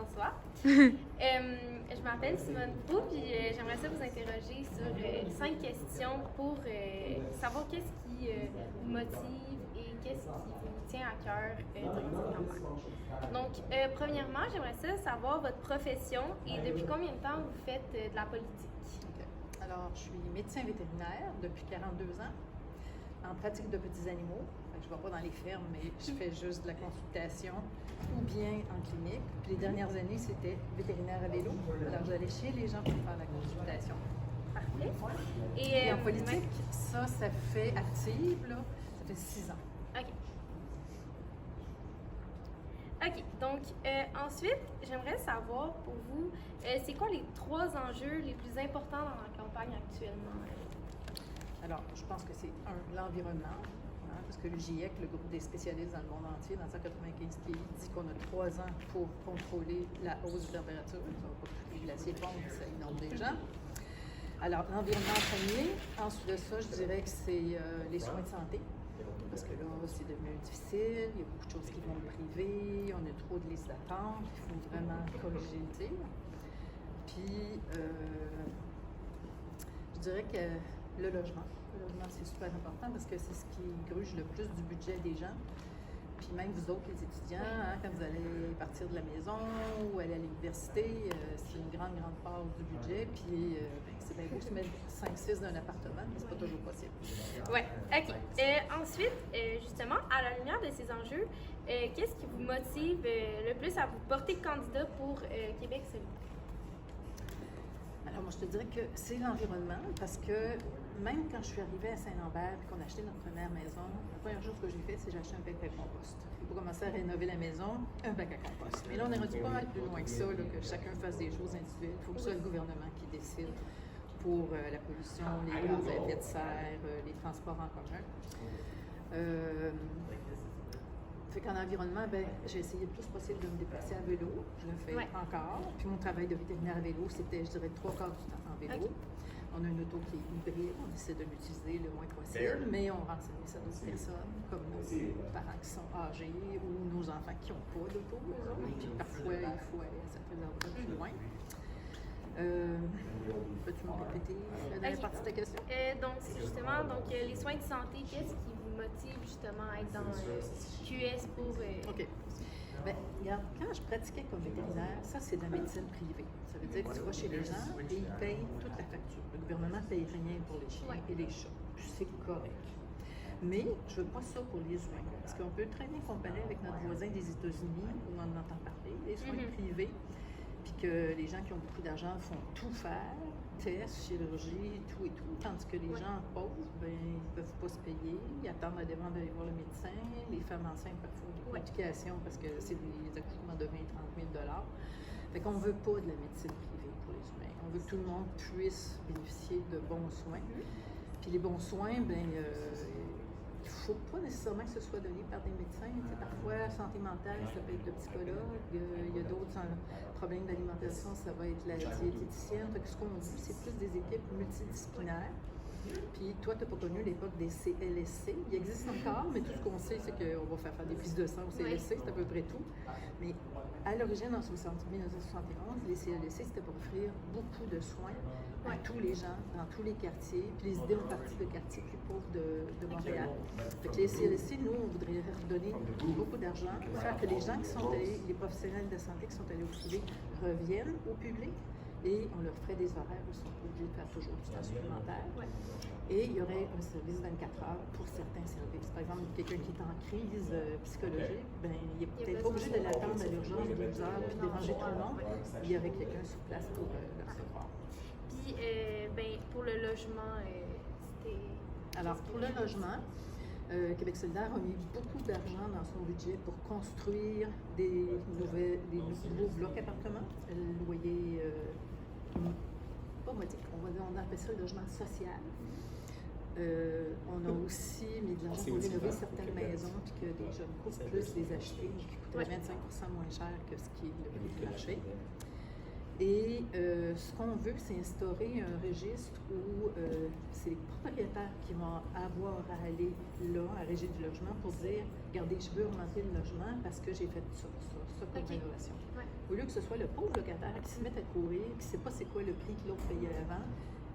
François. Je m'appelle Simone Pou, puis j'aimerais ça vous interroger sur 5 questions pour savoir qu'est-ce qui vous motive et qu'est-ce qui vous tient à cœur durant cette campagne. Donc, premièrement, j'aimerais ça savoir votre profession et depuis combien de temps vous faites de la politique? Okay. Alors, je suis médecin vétérinaire depuis 42 ans en pratique de petits animaux. Je ne vais pas dans les fermes, mais je fais juste de la consultation ou bien en clinique. Puis les dernières années, c'était vétérinaire à vélo. Alors, j'allais chez les gens pour faire la consultation. Parfait. Et en politique, ça fait active, là, ça fait 6 ans. OK. OK. Donc, ensuite, j'aimerais savoir pour vous, c'est quoi les 3 enjeux les plus importants dans la campagne actuellement? Alors, je pense que c'est l'environnement. Parce que le GIEC, le groupe des spécialistes dans le monde entier, dans 195 pays, dit qu'on a 3 ans pour contrôler la hausse de température. Ça va pas que les glaciers fondent, ça inonde des gens. Alors, l'environnement en premier. Ensuite de ça, je dirais que c'est les soins de santé. Parce que là, c'est devenu difficile, il y a beaucoup de choses qui vont le priver, on a trop de listes d'attente, il faut vraiment corriger le tir. Puis, je dirais que le logement. Le logement, c'est super important parce que c'est ce qui gruge le plus du budget des gens. Puis même vous autres, les étudiants, quand vous allez partir de la maison ou aller à l'université, c'est une grande part du budget. Puis c'est bien beau se mettre 5-6 dans un appartement, mais c'est pas toujours possible. Oui, OK. Ensuite, justement, à la lumière de ces enjeux, qu'est-ce qui vous motive le plus à vous porter candidat pour Québec solidaire? Alors, moi, je te dirais que c'est l'environnement parce que même quand je suis arrivée à Saint-Lambert et qu'on a acheté notre première maison, la première chose que j'ai faite, c'est j'ai acheté un bac à compost. Il faut commencer à rénover la maison, un bac à compost. Mais là, on est rendu pas mal plus loin que ça, là, que chacun fasse des choses individuelles. Il faut que ce soit le gouvernement qui décide pour la pollution, les gaz à effet de serre, les transports en commun. Fait qu'en environnement, j'ai essayé le plus possible de me déplacer à vélo. Je le fais encore. Puis mon travail de vétérinaire à vélo, c'était, je dirais, 3/4 du temps en vélo. Okay. On a une auto qui est hybride, on essaie de l'utiliser le moins possible, mais on rend service à d'autres personnes, comme nos parents qui sont âgés ou nos enfants qui n'ont pas d'auto. Puis parfois, il faut aller à certains endroits plus loin. Peux-tu me répéter la dernière partie de ta question? Donc, justement, les soins de santé, qu'est-ce qui vous motive justement à être dans QS pour... OK. Bien, regarde, quand je pratiquais comme vétérinaire, ça, c'est de la médecine privée. Ça veut dire que tu vas chez les gens et ils payent toute la facture. Le gouvernement ne paye rien pour les chiens et les chats. Puis c'est correct. Mais je ne veux pas ça pour les humains. Parce qu'on peut très bien comparer avec notre voisin des États-Unis, où on en entend parler, les soins privés, puis que les gens qui ont beaucoup d'argent font tout faire, tests, chirurgie, tout et tout. Tandis que les gens pauvres, ils ne peuvent pas se payer, ils attendent à devant d'aller voir le médecin. Les femmes enceintes parfois ont des complications parce que c'est des accouchements de 20 000 $30 000. Fait qu'on ne veut pas de la médecine privée pour les humains. On veut que tout le monde puisse bénéficier de bons soins. Puis les bons soins, il ne faut pas nécessairement que ce soit donné par des médecins. T'sais, parfois, santé mentale, ça peut être le psychologue. Il y a d'autres problèmes d'alimentation, ça va être la diététicienne. Fait que ce qu'on dit, c'est plus des équipes multidisciplinaires. Puis toi, tu n'as pas connu l'époque des CLSC. Il existe encore, mais tout ce qu'on sait, c'est qu'on va faire des prises de sang au CLSC, c'est à peu près tout. Mais à l'origine, en 1971, les CLSC, c'était pour offrir beaucoup de soins à tous les gens, dans tous les quartiers, puis les idées ont parti de quartiers plus pauvres de Montréal. Fait que les CLSC, nous, on voudrait redonner beaucoup d'argent pour faire que les gens qui sont allés, les professionnels de santé qui sont allés au privé, reviennent au public. Et on leur ferait des horaires où ils sont obligés de faire toujours du temps supplémentaire. Et il y aurait un service 24 heures pour certains services. Par exemple, quelqu'un qui est en crise psychologique, il est peut-être pas obligé de l'attendre à l'urgence 12 heures puis déranger tout le monde. Il y aurait quelqu'un sur place pour le recevoir. Puis, pour le logement, c'était... Alors, pour le logement, Québec solidaire a mis beaucoup d'argent dans son budget pour construire des nouveaux blocs appartements. Le loyer, pas modique, on appelle ça le logement social. On a aussi mis de l'argent pour rénover certaines maisons, puis que des jeunes couples puissent les acheter, qui coûteraient 25 % moins cher que ce qui est le prix du marché. Et ce qu'on veut, c'est instaurer un registre où c'est les propriétaires qui vont avoir à aller là, à Régie du logement, pour dire, regardez, je veux augmenter le logement parce que j'ai fait ça comme rénovation. Ouais. Au lieu que ce soit le pauvre locataire qui se mette à courir, qui ne sait pas c'est quoi le prix que l'autre payait avant,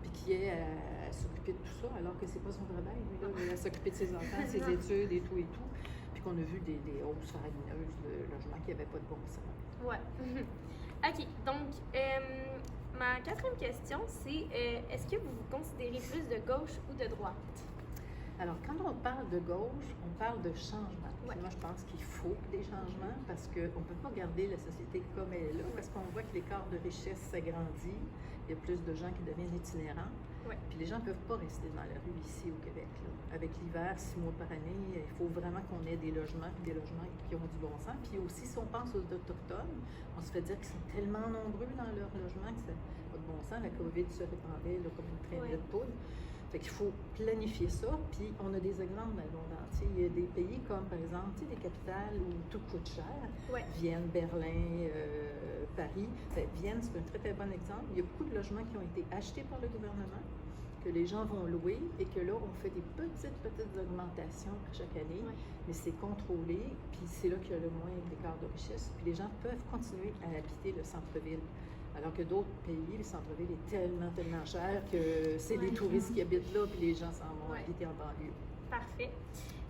puis qui est à s'occuper de tout ça, alors que c'est pas son travail, lui, là, à s'occuper de ses enfants, ses études et tout, puis qu'on a vu des hausses faramineuses de logements qui n'avaient pas de bon sens. Ouais. OK. Donc, ma quatrième question, c'est est-ce que vous vous considérez plus de gauche ou de droite? Alors, quand on parle de gauche, on parle de changement. Ouais. Moi, je pense qu'il faut des changements parce qu'on ne peut pas garder la société comme elle est là, parce qu'on voit que l'écart de richesse s'agrandit, il y a plus de gens qui deviennent itinérants, Ouais. puis les gens ne peuvent pas rester dans la rue ici au Québec. Là. Avec l'hiver, 6 mois par année, il faut vraiment qu'on ait des logements qui ont du bon sens. Puis aussi, si on pense aux Autochtones, on se fait dire qu'ils sont tellement nombreux dans leur logement que ça n'a pas de bon sens. La COVID se répandait là, comme une traînée de poudre. Fait qu'il faut planifier ça, puis on a des exemples dans le monde entier. Il y a des pays comme, par exemple, tu sais, des capitales où tout coûte cher. Ouais. Vienne, Berlin, Paris. Vienne, c'est un très, très bon exemple. Il y a beaucoup de logements qui ont été achetés par le gouvernement, que les gens vont louer, et que là, on fait des petites augmentations à chaque année, mais c'est contrôlé, puis c'est là qu'il y a le moins d'écart de richesse. Puis les gens peuvent continuer à habiter le centre-ville. Alors que d'autres pays, le centre-ville est tellement cher que c'est les touristes qui habitent là, puis les gens s'en vont habiter en banlieue. Parfait.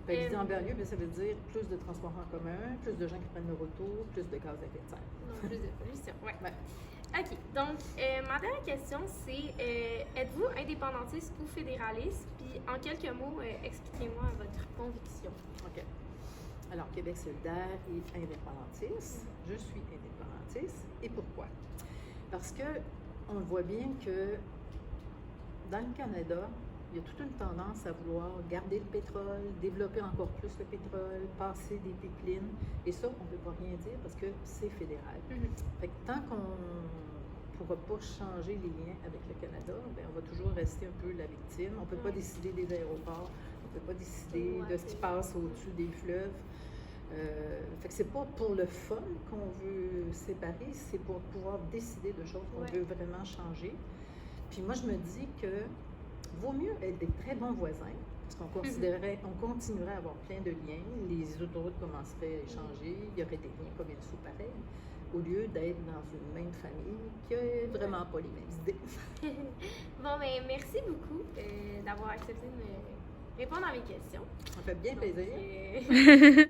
Habiter en banlieue, bien, ça veut dire plus de transports en commun, plus de gens qui prennent le retour, plus de gaz à effet de serre. Donc, plus de pollution, ouais. OK. Donc, ma dernière question, c'est êtes-vous indépendantiste ou fédéraliste? Puis, en quelques mots, expliquez-moi votre conviction. OK. Alors, Québec solidaire et indépendantiste. Je suis indépendantiste. Et pourquoi? Parce que on voit bien que dans le Canada, il y a toute une tendance à vouloir garder le pétrole, développer encore plus le pétrole, passer des pipelines. Et ça, on ne peut pas rien dire parce que c'est fédéral. Fait que tant qu'on ne pourra pas changer les liens avec le Canada, bien, on va toujours rester un peu la victime. On ne peut pas décider des aéroports, on ne peut pas décider de ce qui passe au-dessus des fleuves. Fait que c'est pas pour le fun qu'on veut séparer, c'est pour pouvoir décider de choses qu'on veut vraiment changer. Puis moi, je me dis que vaut mieux être des très bons voisins, parce qu'on continuerait à avoir plein de liens, les autoroutes commenceraient à échanger, il y aurait des liens comme il faut pareil, au lieu d'être dans une même famille qui n'a vraiment pas les mêmes idées. Bon, ben merci beaucoup d'avoir accepté de me répondre à mes questions. Ça fait bien plaisir.